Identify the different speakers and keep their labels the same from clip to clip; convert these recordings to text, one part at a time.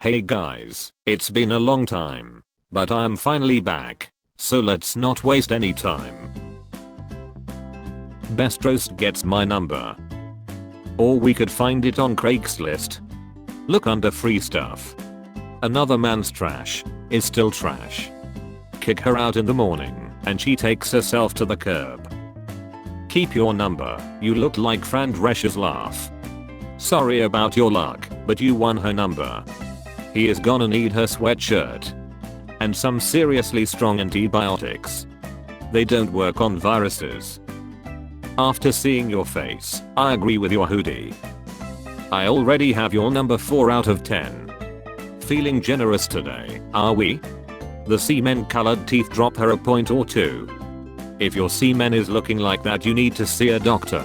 Speaker 1: Hey guys, it's been a long time, but I'm finally back, so let's not waste any time. Best roast gets my number. Or we could find it on Craigslist. Look under free stuff. Another man's trash is still trash. Kick her out in the morning and she takes herself to the curb. Keep your number, you look like Fran Drescher's laugh. Sorry about your luck, but you won her number. He is gonna need her sweatshirt. And some seriously strong antibiotics. They don't work on viruses. After seeing your face, I agree with your hoodie. I already have your number 4 out of 10. Feeling generous today, are we? The semen colored teeth drop her a point or two. If your semen is looking like that, you need to see a doctor.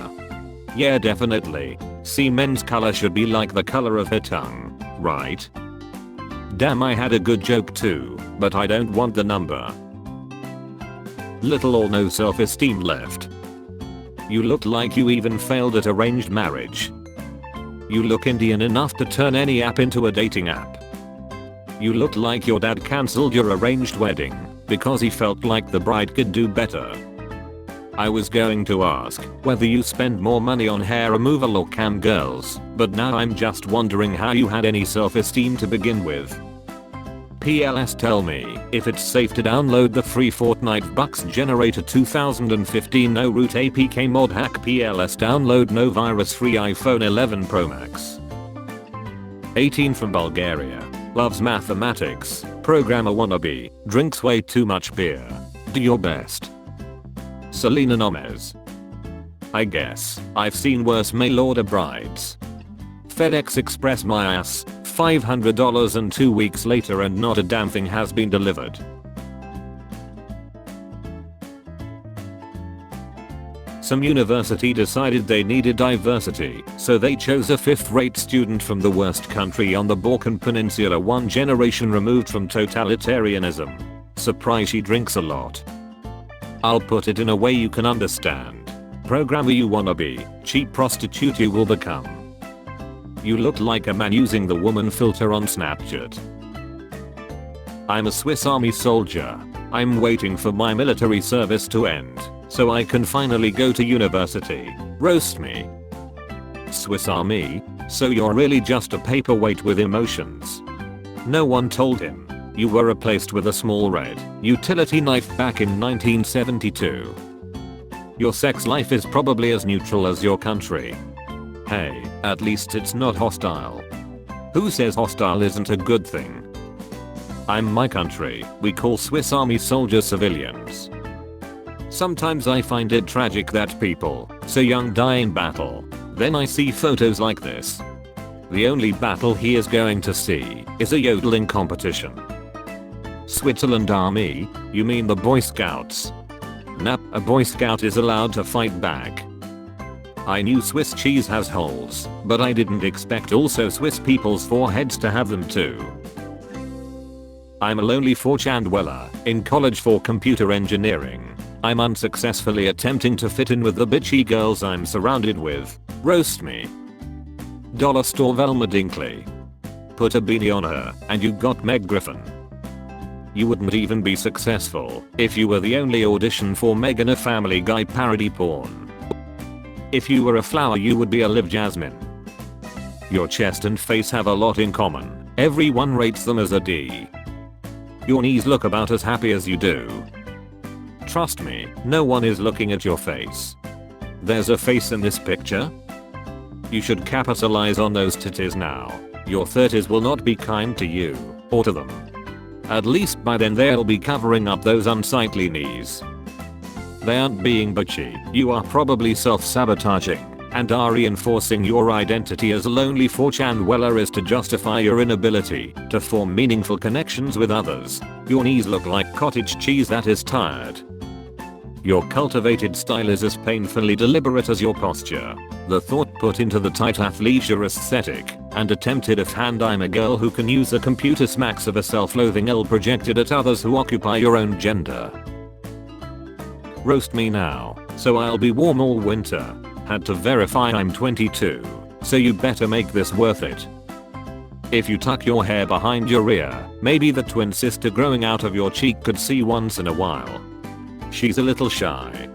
Speaker 1: Yeah, definitely. Semen's color should be like the color of her tongue, right? Damn, I had a good joke too, but I don't want the number. Little or no self-esteem left. You look like you even failed at arranged marriage. You look Indian enough to turn any app into a dating app. You look like your dad cancelled your arranged wedding because he felt like the bride could do better. I was going to ask whether you spend more money on hair removal or cam girls, but now I'm just wondering how you had any self-esteem to begin with. PLS, tell me if it's safe to download the free Fortnite Bucks Generator 2015 no root APK mod hack. PLS, download no virus free iPhone 11 Pro Max. 18 from Bulgaria. Loves mathematics. Programmer wannabe. Drinks way too much beer. Do your best. Selena Gomez. I guess I've seen worse mail order brides. FedEx Express my ass. $500 and 2 weeks later and not a damn thing has been delivered. Some university decided they needed diversity, so they chose a 5th-rate student from the worst country on the Balkan Peninsula, one generation removed from totalitarianism. Surprise, she drinks a lot. I'll put it in a way you can understand. Programmer you wanna be, cheap prostitute you will become. You look like a man using the woman filter on Snapchat. I'm a Swiss Army soldier. I'm waiting for my military service to end, so I can finally go to university. Roast me. Swiss Army? So you're really just a paperweight with emotions. No one told him. You were replaced with a small red utility knife back in 1972. Your sex life is probably as neutral as your country. Hey, at least it's not hostile. Who says hostile isn't a good thing? I'm my country, we call Swiss Army soldiers civilians. Sometimes I find it tragic that people so young die in battle. Then I see photos like this. The only battle he is going to see is a yodeling competition. Switzerland Army? You mean the Boy Scouts? Nah, a Boy Scout is allowed to fight back. I knew Swiss cheese has holes, but I didn't expect also Swiss people's foreheads to have them too. I'm a lonely 4chan dweller in college for computer engineering. I'm unsuccessfully attempting to fit in with the bitchy girls I'm surrounded with. Roast me. Dollar store Velma Dinkley. Put a beanie on her and you got Meg Griffin. You wouldn't even be successful if you were the only audition for Meg in a Family Guy parody porn. If you were a flower you would be a Liv Jasmine. Your chest and face have a lot in common. Everyone rates them as a D. Your knees look about as happy as you do. Trust me, no one is looking at your face. There's a face in this picture? You should capitalize on those titties now. Your 30s will not be kind to you, or to them. At least by then they'll be covering up those unsightly knees. They aren't being bitchy, you are probably self-sabotaging and are reinforcing your identity as a lonely 4chan dweller is to justify your inability to form meaningful connections with others. Your knees look like cottage cheese that is tired. Your cultivated style is as painfully deliberate as your posture. The thought put into the tight athleisure aesthetic and attempted offhand. I'm a girl who can use a computer smacks of a self-loathing ill projected at others who occupy your own gender. Roast me now, so I'll be warm all winter. Had to verify I'm 22, so you better make this worth it. If you tuck your hair behind your ear, maybe the twin sister growing out of your cheek could see once in a while. She's a little shy.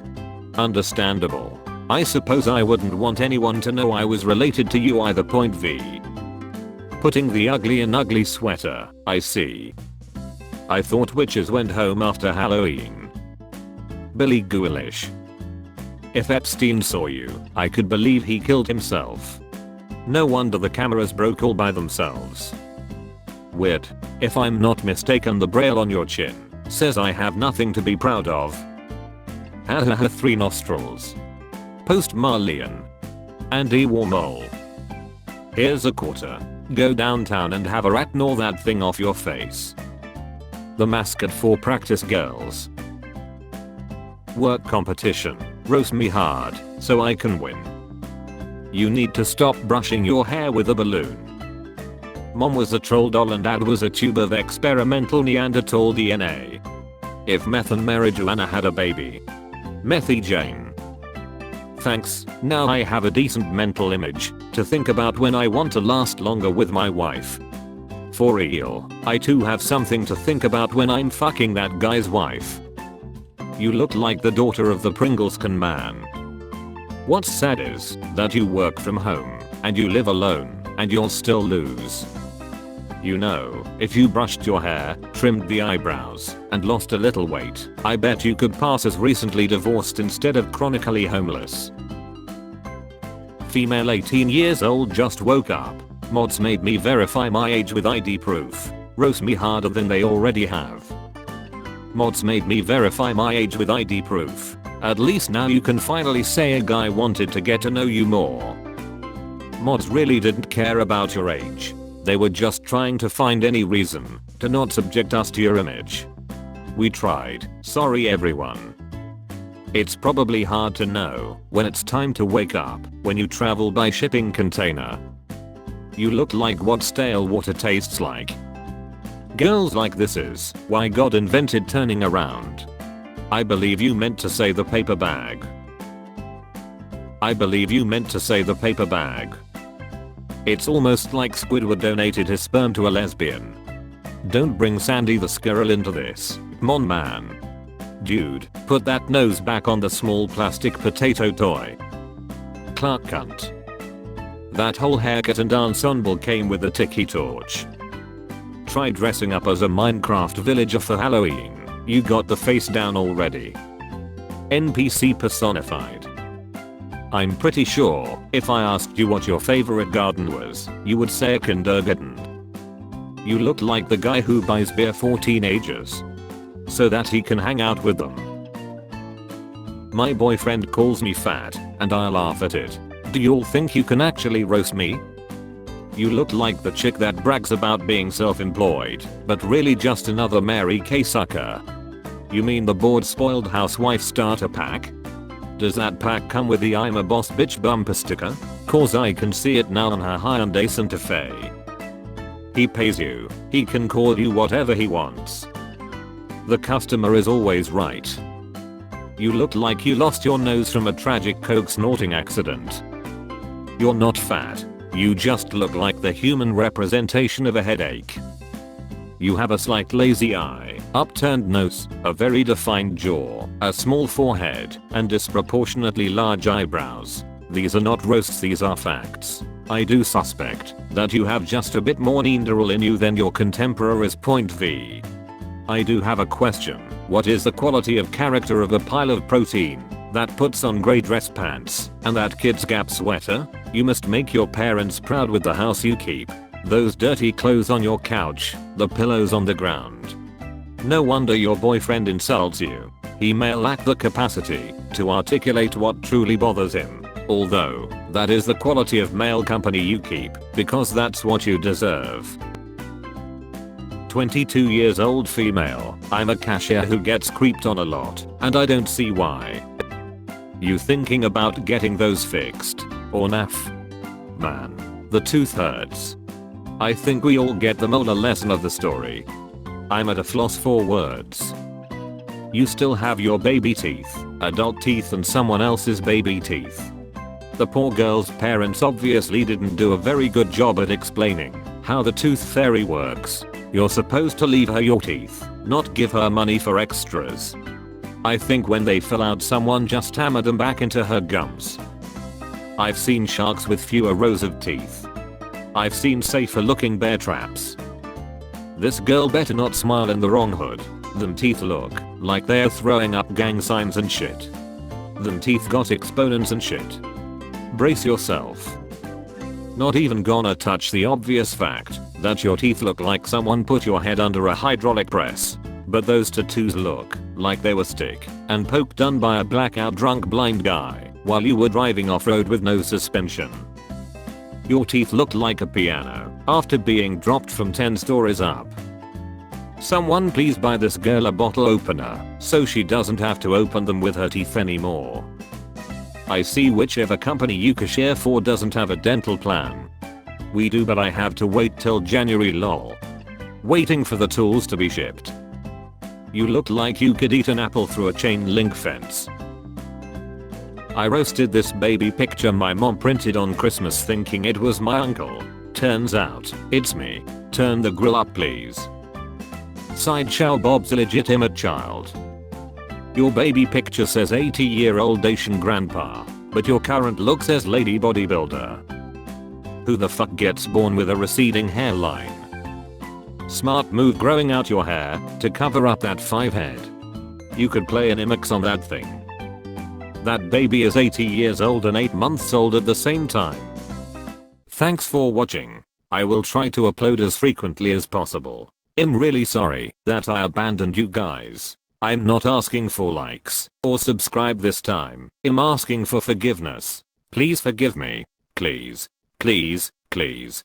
Speaker 1: Understandable. I suppose I wouldn't want anyone to know I was related to you either. Point V. Putting the ugly in ugly sweater, I see. I thought witches went home after Halloween. Billy Ghoulish. If Epstein saw you, I could believe he killed himself. No wonder the cameras broke all by themselves. Weird. If I'm not mistaken, the braille on your chin says I have nothing to be proud of. Hahaha, 3 nostrils. Post Marlian. Andy Warhol. Here's a quarter. Go downtown and have a rat gnaw that thing off your face. The mascot for practice girls. Work competition. Roast me hard so I can win. You need to stop brushing your hair with a balloon. Mom was a troll doll and dad was a tube of experimental Neanderthal DNA. If meth and marijuana had a baby. Methy Jane. Thanks, now I have a decent mental image to think about when I want to last longer with my wife. For real, I too have something to think about when I'm fucking that guy's wife. You look like the daughter of the Pringles can man. What's sad is that you work from home and you live alone and you'll still lose. You know, if you brushed your hair, trimmed the eyebrows, and lost a little weight, I bet you could pass as recently divorced instead of chronically homeless. Female 18 years old just woke up. Mods made me verify my age with ID proof. Roast me harder than they already have. Mods made me verify my age with ID proof. At least now you can finally say a guy wanted to get to know you more. Mods really didn't care about your age. They were just trying to find any reason to not subject us to your image. We tried. Sorry everyone. It's probably hard to know when it's time to wake up when you travel by shipping container. You look like what stale water tastes like. Girls like this is why God invented turning around. I believe you meant to say the paper bag. I believe you meant to say the paper bag. It's almost like Squidward donated his sperm to a lesbian. Don't bring Sandy the squirrel into this, mon man. Dude, put that nose back on the small plastic potato toy. Clark cunt. That whole haircut and ensemble came with a tiki torch. Try dressing up as a Minecraft villager for Halloween. You got the face down already. NPC personified. I'm pretty sure if I asked you what your favorite garden was, you would say a kindergarten. You look like the guy who buys beer for teenagers so that he can hang out with them. My boyfriend calls me fat and I laugh at it. Do y'all think you can actually roast me? You look like the chick that brags about being self-employed, but really just another Mary Kay sucker. You mean the bored spoiled housewife starter pack? Does that pack come with the I'm a boss bitch bumper sticker? Cause I can see it now on her Hyundai Santa Fe. He pays you. He can call you whatever he wants. The customer is always right. You look like you lost your nose from a tragic coke snorting accident. You're not fat. You just look like the human representation of a headache. You have a slight lazy eye, upturned nose, a very defined jaw, a small forehead, and disproportionately large eyebrows. These are not roasts, these are facts. I do suspect that you have just a bit more Neanderthal in you than your contemporaries. Point V. I do have a question. What is the quality of character of a pile of protein that puts on grey dress pants and that Kids Gap sweater? You must make your parents proud with the house you keep. Those dirty clothes on your couch, the pillows on the ground. No wonder your boyfriend insults you. He may lack the capacity to articulate what truly bothers him. Although, that is the quality of male company you keep, because that's what you deserve. 22 years old female. I'm a cashier who gets creeped on a lot, and I don't see why. You thinking about getting those fixed? Or naff? Man, the tooth hurts. I think we all get the molar lesson of the story. I'm at a floss for words. You still have your baby teeth, adult teeth, and someone else's baby teeth. The poor girl's parents obviously didn't do a very good job at explaining How the tooth fairy works. You're supposed to leave her your teeth, not give her money for extras. I think when they fell out someone just hammered them back into her gums. I've seen sharks with fewer rows of teeth. I've seen safer looking bear traps. This girl better not smile in the wrong hood. Them teeth look like they're throwing up gang signs and shit. Them teeth got exponents and shit. Brace yourself. Not even gonna touch the obvious fact that your teeth look like someone put your head under a hydraulic press. But those tattoos look like they were stick and poke done by a blackout drunk blind guy while you were driving off-road with no suspension. Your teeth looked like a piano after being dropped from 10 stories up. Someone please buy this girl a bottle opener so she doesn't have to open them with her teeth anymore. I see whichever company you cashier for doesn't have a dental plan. We do, but I have to wait till January lol. Waiting for the tools to be shipped. You look like you could eat an apple through a chain link fence. I roasted this baby picture my mom printed on Christmas thinking it was my uncle. Turns out, it's me. Turn the grill up please. Sideshow Bob's illegitimate child. Your baby picture says 80-year-old Asian grandpa, but your current look says lady bodybuilder. Who the fuck gets born with a receding hairline? Smart move growing out your hair to cover up that 5 head. You could play an IMAX on that thing. That baby is 80 years old and 8 months old at the same time. Thanks for watching. I will try to upload as frequently as possible. I'm really sorry that I abandoned you guys. I'm not asking for likes or subscribe this time. I'm asking for forgiveness. Please forgive me. Please, please, please.